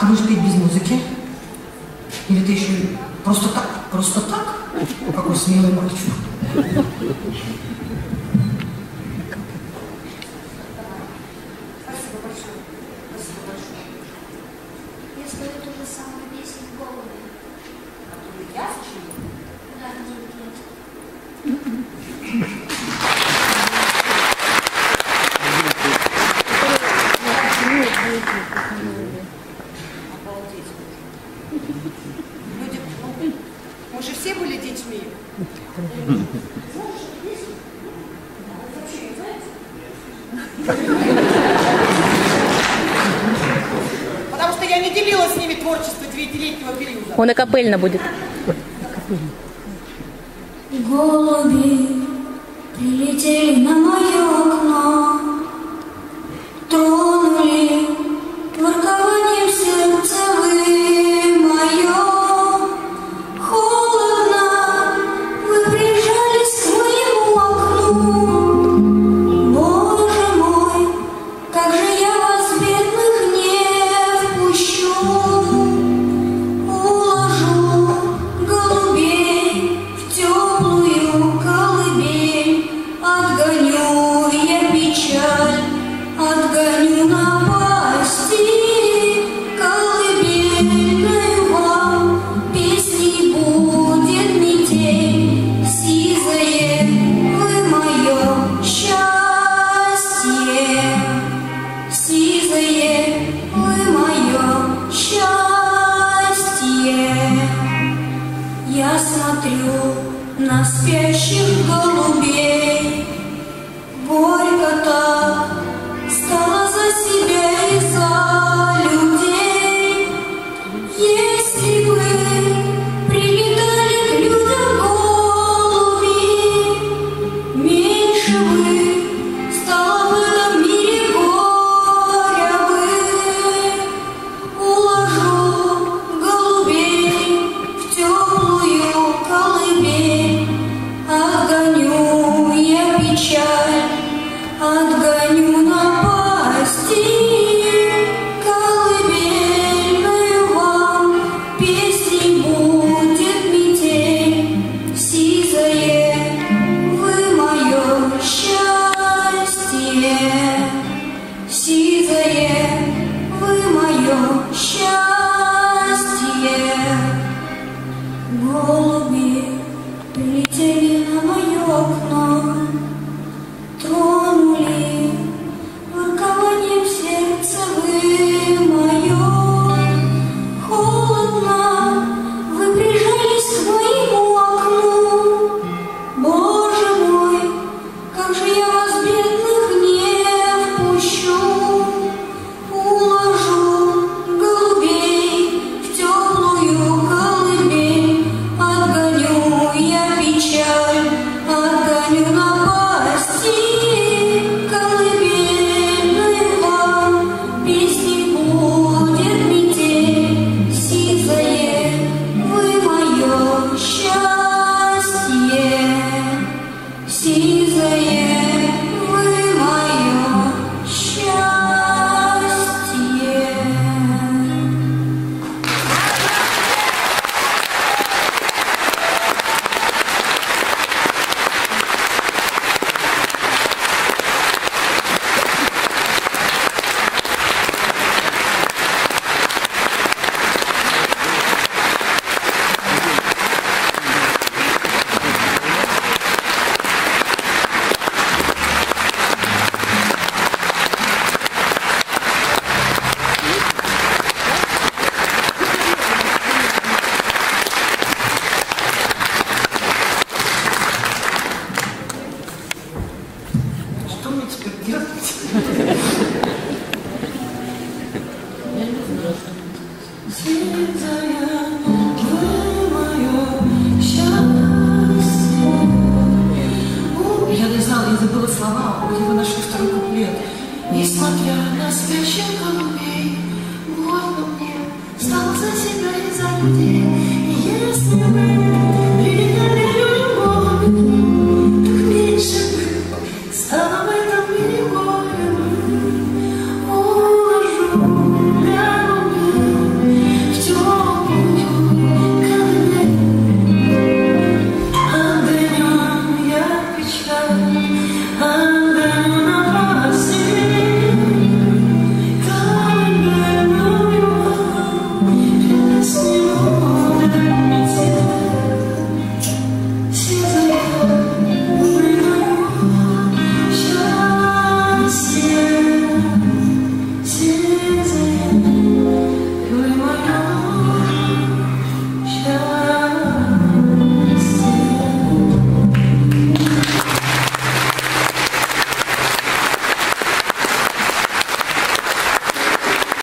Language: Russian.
ты будешь петь без музыки? Или ты еще просто так? Просто так? Какой смелый мальчик. Спасибо большое. Спасибо большое. Я спою ту же самую песню в голове. Которую я сочинила? Да, нет. Люди, мы же все были детьми. Потому что я не делила с ними творчество 9-летнего периода. Он и капельно будет. Голуби прилетели на мое окно, тронули воркованием сердце вы мое. Холодно вы прижались к моему окну. Боже мой, как же я вас, бедных, не впущу. Уложу голубей в теплую колыбель, отгоню я печаль, отгоню напасти. Колыбельную вам песней будет метель, сизое вы мое счастье, сизое вы мое счастье. Я смотрю на спящих голубей, горько так стало за себя и за людей. Если бы прилетали к людям голуби, меньше бы стало в этом мире горя бы. Уложу голубей в теплую колыбель, отгоню я печаль, отгоню напасти. Колыбельную вам песней будет метель, сизое вы мое счастье, сизое вы мое счастье. Голуби прилетели на мое окно, тронули воркованием сердце вы мое. Холодно вы прижались к моему окну. Боже мой, как же я вас, бедных, не впущу. Уложу голубей в теплую колыбель, отгоню я печаль, отгоню напасти. Колыбельную вам песней будет метель, сизое вы мое счастье, сизое вы мое счастье. Что мне теперь делать? Я не знала, я забыла слова, вроде вы нашли второй куплет. Несмотря на спящих голубей.